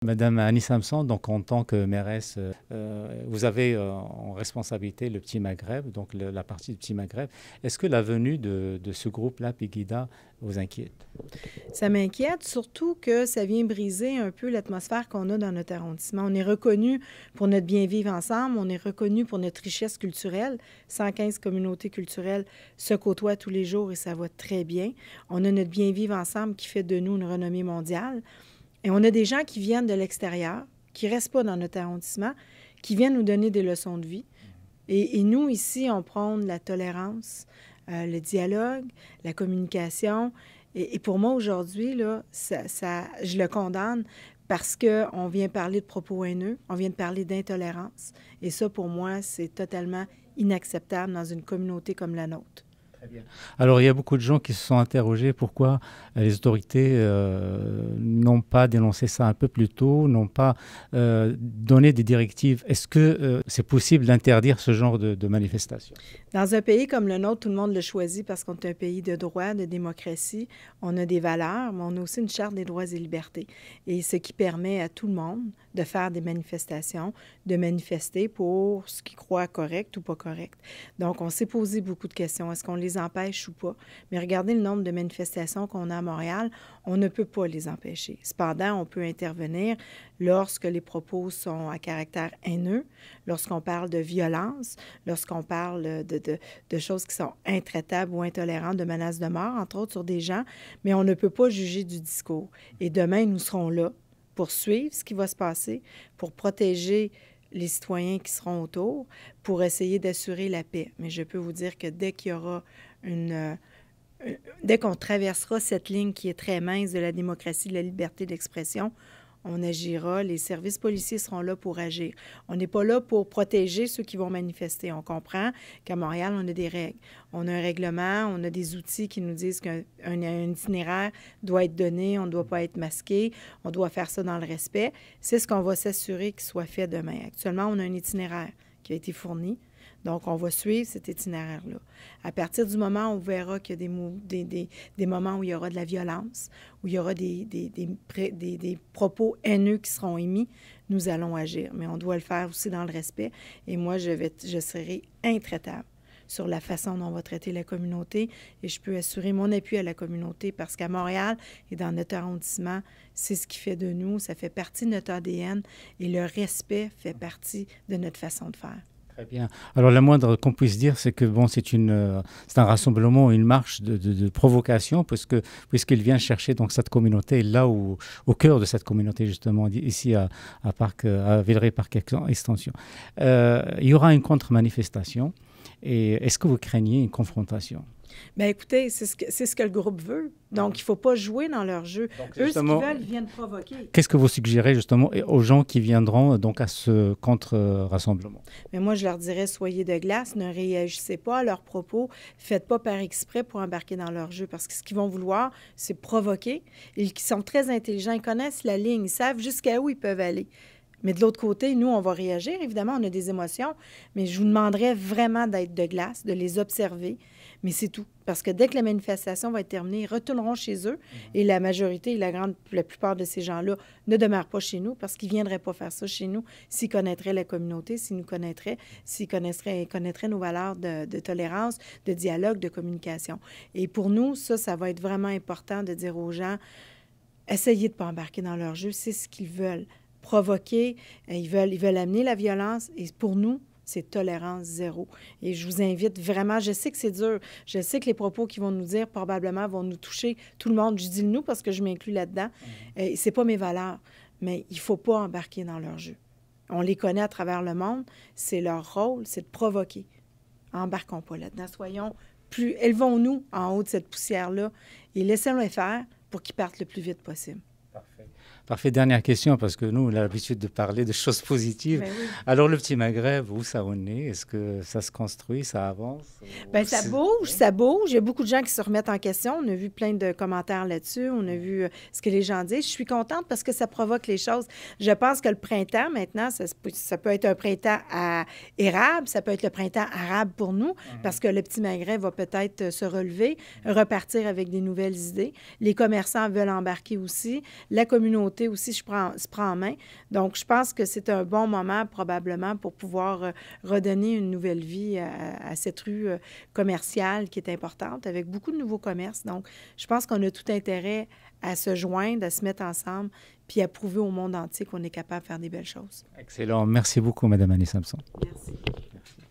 Madame Annie Samson, donc en tant que mairesse, vous avez en responsabilité le Petit Maghreb, donc la partie du Petit Maghreb. Est-ce que la venue de ce groupe-là, Pegida, vous inquiète? Ça m'inquiète, surtout que ça vient briser un peu l'atmosphère qu'on a dans notre arrondissement. On est reconnu pour notre bien-vivre ensemble, on est reconnu pour notre richesse culturelle. 115 communautés culturelles se côtoient tous les jours et ça va très bien. On a notre bien-vivre ensemble qui fait de nous une renommée mondiale. Et on a des gens qui viennent de l'extérieur, qui ne restent pas dans notre arrondissement, qui viennent nous donner des leçons de vie. Et nous, ici, on prône la tolérance, le dialogue, la communication. Et pour moi, aujourd'hui, là, je le condamne parce qu'on vient parler de propos haineux, on vient de parler d'intolérance. Et ça, pour moi, c'est totalement inacceptable dans une communauté comme la nôtre. Très bien. Alors, il y a beaucoup de gens qui se sont interrogés pourquoi les autorités n'ont pas dénoncé ça un peu plus tôt, n'ont pas donné des directives. Est-ce que c'est possible d'interdire ce genre de manifestation? Dans un pays comme le nôtre, tout le monde le choisit parce qu'on est un pays de droit, de démocratie. On a des valeurs, mais on a aussi une charte des droits et libertés. Et ce qui permet à tout le monde de faire des manifestations, de manifester pour ce qu'ils croient correct ou pas correct. Donc, on s'est posé beaucoup de questions. Est-ce qu'on les empêche ou pas? Mais regardez le nombre de manifestations qu'on a à Montréal, on ne peut pas les empêcher. Cependant, on peut intervenir lorsque les propos sont à caractère haineux, lorsqu'on parle de violence, lorsqu'on parle de choses qui sont intraitables ou intolérantes, de menaces de mort, entre autres, sur des gens, mais on ne peut pas juger du discours. Et demain, nous serons là pour suivre ce qui va se passer, pour protéger les citoyens qui seront autour, pour essayer d'assurer la paix. Mais je peux vous dire que dès qu'il y aura dès qu'on traversera cette ligne qui est très mince de la démocratie, de la liberté d'expression, on agira, les services policiers seront là pour agir. On n'est pas là pour protéger ceux qui vont manifester. On comprend qu'à Montréal, on a des règles. On a un règlement, on a des outils qui nous disent qu'un itinéraire doit être donné, on ne doit pas être masqué, on doit faire ça dans le respect. C'est ce qu'on va s'assurer qu'il soit fait demain. Actuellement, on a un itinéraire qui a été fourni. Donc, on va suivre cet itinéraire-là. À partir du moment où on verra qu'il y a des moments où il y aura de la violence, où il y aura des propos haineux qui seront émis, nous allons agir. Mais on doit le faire aussi dans le respect. Et moi, je serai intraitable sur la façon dont on va traiter la communauté. Et je peux assurer mon appui à la communauté parce qu'à Montréal et dans notre arrondissement, c'est ce qui fait de nous, ça fait partie de notre ADN et le respect fait partie de notre façon de faire. Très bien. Alors, la moindre qu'on puisse dire, c'est que bon, c'est un rassemblement, une marche de provocation, puisqu'il vient chercher donc cette communauté là au cœur de cette communauté justement ici à Villeray-Parc Extension. Il y aura une contre-manifestation. Et est-ce que vous craignez une confrontation? Bien, écoutez, c'est ce que le groupe veut. Donc, il ne faut pas jouer dans leur jeu. Donc, eux, ce qu'ils veulent, ils viennent provoquer. Qu'est-ce que vous suggérez justement aux gens qui viendront donc à ce contre-rassemblement? Mais moi, je leur dirais, soyez de glace, ne réagissez pas à leurs propos, faites pas par exprès pour embarquer dans leur jeu, parce que ce qu'ils vont vouloir, c'est provoquer. Ils sont très intelligents, ils connaissent la ligne, ils savent jusqu'à où ils peuvent aller. Mais de l'autre côté, nous, on va réagir. Évidemment, on a des émotions, mais je vous demanderais vraiment d'être de glace, de les observer. Mais c'est tout. Parce que dès que la manifestation va être terminée, ils retourneront chez eux. Et la majorité, la plupart de ces gens-là ne demeurent pas chez nous parce qu'ils ne viendraient pas faire ça chez nous s'ils connaîtraient la communauté, s'ils nous connaîtraient, s'ils connaîtraient nos valeurs de tolérance, de dialogue, de communication. Et pour nous, ça va être vraiment important de dire aux gens, essayez de ne pas embarquer dans leur jeu, c'est ce qu'ils veulent. Provoquer, ils veulent amener la violence. Et pour nous, c'est tolérance zéro. Et je vous invite vraiment, je sais que c'est dur, je sais que les propos qu'ils vont nous dire probablement vont nous toucher tout le monde. Je dis le nous parce que je m'inclus là-dedans. C'est pas mes valeurs, mais il faut pas embarquer dans leur jeu. On les connaît à travers le monde, c'est leur rôle, c'est de provoquer. Embarquons pas là-dedans, élevons-nous en haut de cette poussière-là et laissons-les faire pour qu'ils partent le plus vite possible. Parfait. Dernière question, parce que nous, on a l'habitude de parler de choses positives. Ben oui. Alors, le Petit Maghreb, où ça en est? Est-ce que ça se construit, ça avance? Bien, ça bouge. Il y a beaucoup de gens qui se remettent en question. On a vu plein de commentaires là-dessus. On a vu ce que les gens disent. Je suis contente parce que ça provoque les choses. Je pense que le printemps, maintenant, ça peut être un printemps érable, ça peut être le printemps arabe pour nous, parce que le Petit Maghreb va peut-être se relever, repartir avec des nouvelles idées. Les commerçants veulent embarquer aussi. La communauté communauté aussi se prend en main. Donc, je pense que c'est un bon moment probablement pour pouvoir redonner une nouvelle vie à cette rue commerciale qui est importante, avec beaucoup de nouveaux commerces. Donc, je pense qu'on a tout intérêt à se joindre, à se mettre ensemble, puis à prouver au monde entier qu'on est capable de faire des belles choses. Excellent. Merci beaucoup, Madame Annie Sampson. Merci. Merci.